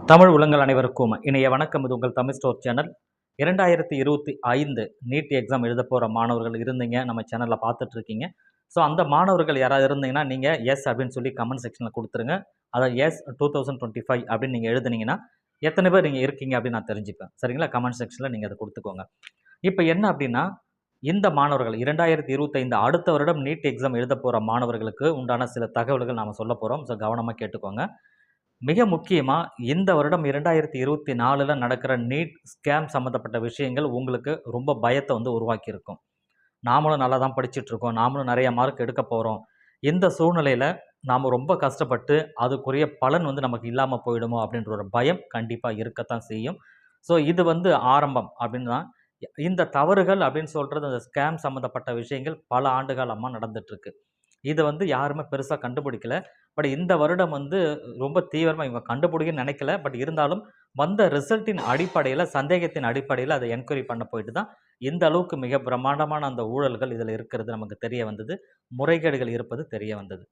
தமிழ் உலங்கள் அனைவருக்கும் இணைய வணக்கம். இது உங்கள் Tamil store channel. 2025 NEET exam எழுத போகிற மாணவர்கள் இருந்தீங்க, நம்ம சேனலில் பார்த்துட்டு இருக்கீங்க. ஸோ அந்த மாணவர்கள் யாராவது இருந்தீங்கன்னா நீங்கள் எஸ் அப்படின்னு சொல்லி கமெண்ட் செக்ஷனில் கொடுத்துருங்க. அதாவது எஸ் 2025 அப்படின்னு நீங்கள் எழுதுனீங்கன்னா எத்தனை பேர் நீங்கள் இருக்கீங்க அப்படின்னு நான் தெரிஞ்சுப்பேன். சரிங்களா? கமெண்ட் செக்ஷனில் நீங்கள் அதை கொடுத்துக்கோங்க. இப்போ என்ன அப்படின்னா, இந்த மாணவர்கள் 2025 அடுத்த வருடம் நீட் எக்ஸாம் எழுத போகிற மாணவர்களுக்கு உண்டான சில தகவல்கள் நாம் சொல்ல போகிறோம். ஸோ கவனமாக கேட்டுக்கோங்க. மிக முக்கியமா இந்த வருடம் 2024ல நடக்கிற நீட் ஸ்கேம் சம்மந்தப்பட்ட விஷயங்கள் உங்களுக்கு ரொம்ப பயத்தை வந்து உருவாக்கியிருக்கும். நாமளும் நல்லா தான் படிச்சுட்டு இருக்கோம். நாமளும் நிறைய மார்க் எடுக்க போறோம். இந்த சூழ்நிலையில நாம ரொம்ப கஷ்டப்பட்டு அதுக்குரிய பலன் வந்து நமக்கு இல்லாம போயிடுமோ அப்படின்ற ஒரு பயம் கண்டிப்பா இருக்கத்தான் செய்யும். ஸோ இது வந்து ஆரம்பம் அப்படின்னு தான். இந்த தவறுகள் அப்படின்னு சொல்றது அந்த ஸ்கேம் சம்மந்தப்பட்ட விஷயங்கள் பல ஆண்டு காலமா நடந்துட்டு இருக்கு. இத வந்து யாருமே பெருசா கண்டுபிடிக்கல. பட் இந்த வருடம் வந்து ரொம்ப தீவிரமா இவங்க கண்டுபிடிக்கன்னு நினைக்கல. பட் இருந்தாலும் வந்த ரிசல்ட்டின் அடிப்படையில, சந்தேகத்தின் அடிப்படையில அத என்கொயரி பண்ண போயிட்டு தான், இந்த அளவுக்கு மிக பிரம்மாண்டமான அந்த ஊழல்கள் இதில இருக்கிறது நமக்கு தெரிய வந்தது. முறைகேடுகள் இருப்பது தெரிய வந்தது.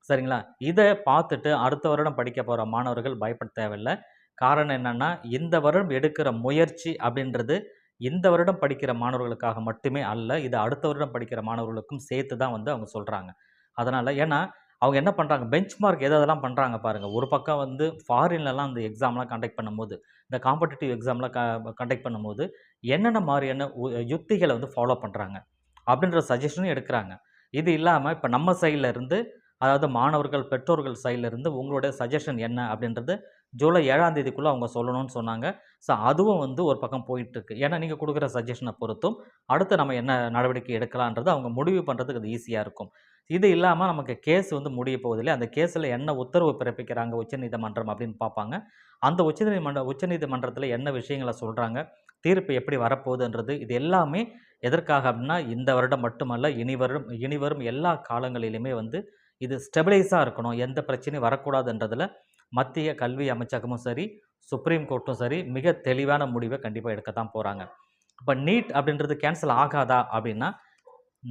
சரிங்களா? இத பார்த்துட்டு அடுத்த வருடம் படிக்க போற மாணவர்கள் பயப்பட தேவையில்ல. காரணம் என்னன்னா, இந்த வருடம் எடுக்கிற முயற்சி அப்படின்றது, இந்த வருடம் படிக்கிற மாணவர்களுக்காக மட்டுமே அல்ல. இது அடுத்த வருடம் படிக்கிற மாணவர்களுக்கும் சேர்த்து தான் வந்து அவங்க சொல்றாங்க. அதனால ஏன்னா, அவங்க என்ன பண்றாங்க, பெஞ்ச் மார்க் எது எதெல்லாம் பண்றாங்க பாருங்க. ஒரு பக்கம் வந்து ஃபாரின்லலாம் அந்த எக்ஸாம்லாம் கண்டக்ட் பண்ணும்போது, இந்த காம்படிட்டிவ் எக்ஸாம்லாம் கண்டக்ட் பண்ணும்போது, என்னென்ன மாரியான யுக்திகள வந்து ஃபாலோ பண்றாங்க, அப்படின்ற சஜஷனும் எடுக்குறாங்க. இது இல்லாம இப்ப நம்ம சைட்ல இருந்து, அதாவது மாணவர்கள், பெற்றோர்கள் சைட்ல இருந்து உங்களுடைய சஜஷன் என்ன அப்படின்றது ஜூலை 7ஆம் தேதிக்குள்ள அவங்க சொல்லணும்னு சொன்னாங்க. ஸோ அதுவும் வந்து ஒரு பக்கம் போயிட்டுருக்கு. ஏன்னா, நீங்க குடுக்குற சஜஷன பொறுத்தும், அடுத்து நம்ம என்ன நடவடிக்கை எடுக்கலான்றத அவங்க முடிவு பண்றதுக்கு அது ஈஸியா இருக்கும். இது இல்லாம நமக்கு கேஸ் வந்து முடிய போவதில்லை. அந்த கேஸ்ல என்ன உத்தரவு பிறப்பிக்கிறாங்க உச்சநீதிமன்றம் அப்படின்னு பார்ப்பாங்க. அந்த உச்சநீதிமன்றத்தில என்ன விஷயங்கள சொல்றாங்க, தீர்ப்பு எப்படி வரப்போகுதுன்றது, இது எல்லாமே எதற்காக அப்படின்னா, இந்த வருடம் மட்டுமல்ல, இனிவரும் எல்லா காலங்களிலுமே வந்து இது ஸ்டெபிலைஸா இருக்கணும். எந்த பிரச்சனையும் வரக்கூடாதுன்றதுல மத்திய கல்வி அமைச்சகமும் சரி, சுப்ரீம் கோர்ட்டும் சரி, மிக தெளிவான முடிவ கண்டிப்பா எடுக்கத்தான் போறாங்க. இப்ப நீட் அப்படின்றது கேன்சல் ஆகாதா அப்படின்னா,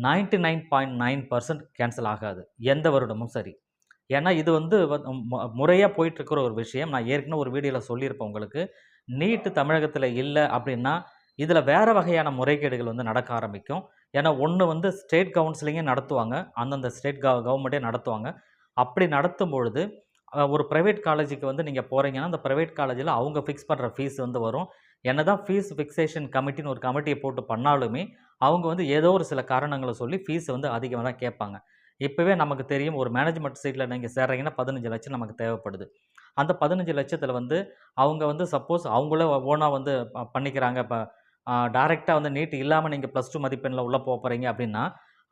99.9% கேன்சல் ஆகாது. எந்த வருடமும் சரி. ஏன்னா, இது வந்து முறையா போயிட்டுருக்கிற ஒரு விஷயம். நான் ஏற்கனவே ஒரு வீடியோல சொல்லியிருப்பேன் உங்களுக்கு. நீட் தமிழகத்தில இல்ல அப்படின்னா, இதில வேற வகையான முறைகேடுகள் வந்து நடக்க ஆரம்பிக்கும். ஏன்னா, ஒண்ணு வந்து ஸ்டேட் கவுன்சிலிங்கே நடத்துவாங்க. அந்தந்த ஸ்டேட் கவர்மெண்ட்டே நடத்துவாங்க. அப்படி நடத்தும் பொழுது, ஒரு பிரைவேட் காலேஜுக்கு வந்து நீங்க போறீங்கன்னா, அந்த பிரைவேட் காலேஜில அவங்க ஃபிக்ஸ் பண்ற ஃபீஸ் வந்து வரும். என்னதான் ஃபீஸ் ஃபிக்சேஷன் கமிட்டின்னு ஒரு கமிட்டிய போட்டு பண்ணாலுமே, அவங்க வந்து ஏதோ ஒரு சில காரணங்கள சொல்லி ஃபீஸ் வந்து அதிகமா தான் கேட்பாங்க. இப்பவே நமக்கு தெரியும், ஒரு மேனேஜ்மெண்ட் சீட்ல நீங்க சேர்றீங்கன்னா 15,00,000 நமக்கு தேவைப்படுது. அந்த 15,00,000த்துல வந்து அவங்க வந்து சப்போஸ் அவங்களே ஓனா வந்து பண்ணிக்கிறாங்க. இப்ப டைரக்ட்டா வந்து நீட் இல்லாம நீங்க +2 மதிப்பெண்ல உள்ள போறீங்க அப்படின்னா,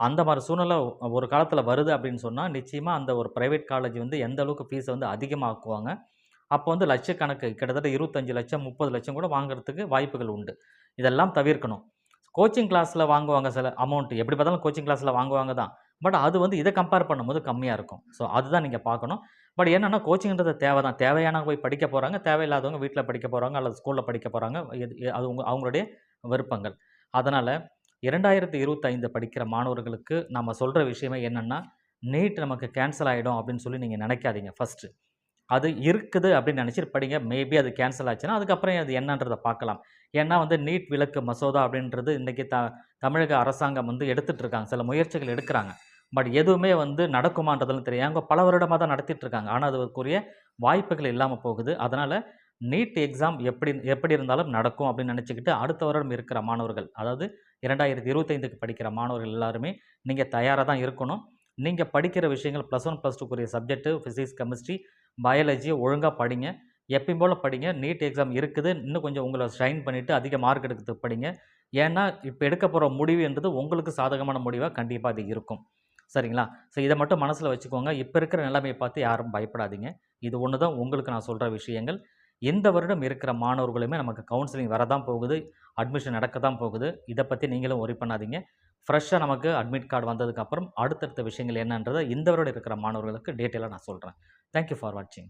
அந்த மாரி சூழ்நிலை ஒரு காலத்துல வருது அப்படின்னு சொன்னா, நிச்சயமா அந்த ஒரு பிரைவேட் காலேஜ் வந்து எந்த அளவுக்கு ஃபீஸ வந்து அதிகமாக்குவாங்க. அப்போ வந்து லட்சக்கணக்கு கிட்டத்தட்ட 25,00,000 30,00,000 கூட வாங்குறதுக்கு வாய்ப்புகள் உண்டு. இதெல்லாம் தவிர்க்கணும். கோச்சிங் கிளாஸ்ல வாங்குவாங்க சில அமௌண்ட். எப்படி பார்த்தாலும் கோச்சிங் கிளாஸ்ல வாங்குவாங்க தான். பட் அது வந்து இத கம்பேர் பண்ணும்போது கம்மியா இருக்கும். ஸோ அதுதான் நீங்க பார்க்கணும். பட் என்னன்னா கோச்சிங்ன்றது தேவை தான். தேவையானவங்க போய் படிக்க போறாங்க. தேவையில்லாதவங்க வீட்ல படிக்க போறாங்க அல்லது ஸ்கூல்ல படிக்க போறாங்க. அது அவங்களுடைய விருப்பங்கள். அதனால 2025 படிக்கிற மாணவர்களுக்கு நம்ம சொல்ற விஷயமே என்னன்னா, நீட் நமக்கு கேன்சல் ஆயிடும் அப்படின்னு சொல்லி நீங்க நினைக்காதீங்க ஃபர்ஸ்ட்டு. அது இருக்குது அப்படின்னு நினைச்சிட்டு படிங்க. மேபி அது கேன்சல் ஆச்சுன்னா, அதுக்கப்புறம் அது என்னன்றத பார்க்கலாம். ஏன்னா வந்து நீட் விலக்கு மசோதா அப்படின்றது இன்னைக்கு தமிழக அரசாங்கம் வந்து எடுத்துட்டு இருக்காங்க. சில முயற்சிகள் எடுக்குறாங்க. பட் எதுவுமே வந்து நடக்குமான்றதெல்லாம் தெரியாது. அவங்க பல வருடமா தான் நடத்திட்டு இருக்காங்க. ஆனா அதுக்குரிய வாய்ப்புகள் இல்லாம போகுது. அதனால நீட் எக்ஸாம் எப்படி எப்படி இருந்தாலும் நடக்கும் அப்படின்னு நினைச்சுக்கிட்டு, அடுத்த வருடம் இருக்கிற மாணவர்கள், அதாவது 2025க்கு படிக்கிற மாணவர்கள் எல்லாருமே நீங்க தயாரா தான் இருக்கணும். நீங்க படிக்கிற விஷயங்கள் +1, +2க்குரிய சப்ஜெக்ட் பிசிக்ஸ், கெமிஸ்ட்ரி, பயாலஜிய ஒழுங்கா படிங்க. எப்பயும் போல படிங்க. நீட் எக்ஸாம் இருக்குது. இன்னும் கொஞ்சம் உங்கள ஷைன் பண்ணிட்டு அதிக மார்க் எடுக்கிறதுக்கு படிங்க. ஏன்னா, இப்ப எடுக்க போற முடிவு என்றது உங்களுக்கு சாதகமான முடிவா கண்டிப்பா அது இருக்கும். சரிங்களா? ஸோ இத மட்டும் மனசுல வச்சுக்கோங்க. இப்ப இருக்கிற நிலைமைய பார்த்து யாரும் பயப்படாதீங்க. இது ஒண்ணு தான் உங்களுக்கு நான் சொல்ற விஷயங்கள். இந்த வருடம் இருக்கிற மாணவர்களுமே நமக்கு கவுன்சிலிங் வரதான் போகுது. அட்மிஷன் நடக்க தான் போகுது. இத பத்தி நீங்களும் வொரி பண்ணாதீங்க. ஃப்ரெஷ்ஷா நமக்கு அட்மிட் கார்டு வந்ததுக்கப்புறம் அடுத்தடுத்த விஷயங்கள் என்னன்றத இந்த வருடம் இருக்கிற மாணவர்களுக்கு டீட்டெயிலா நான் சொல்றேன். தேங்க் யூ ஃபார் வாட்சிங்.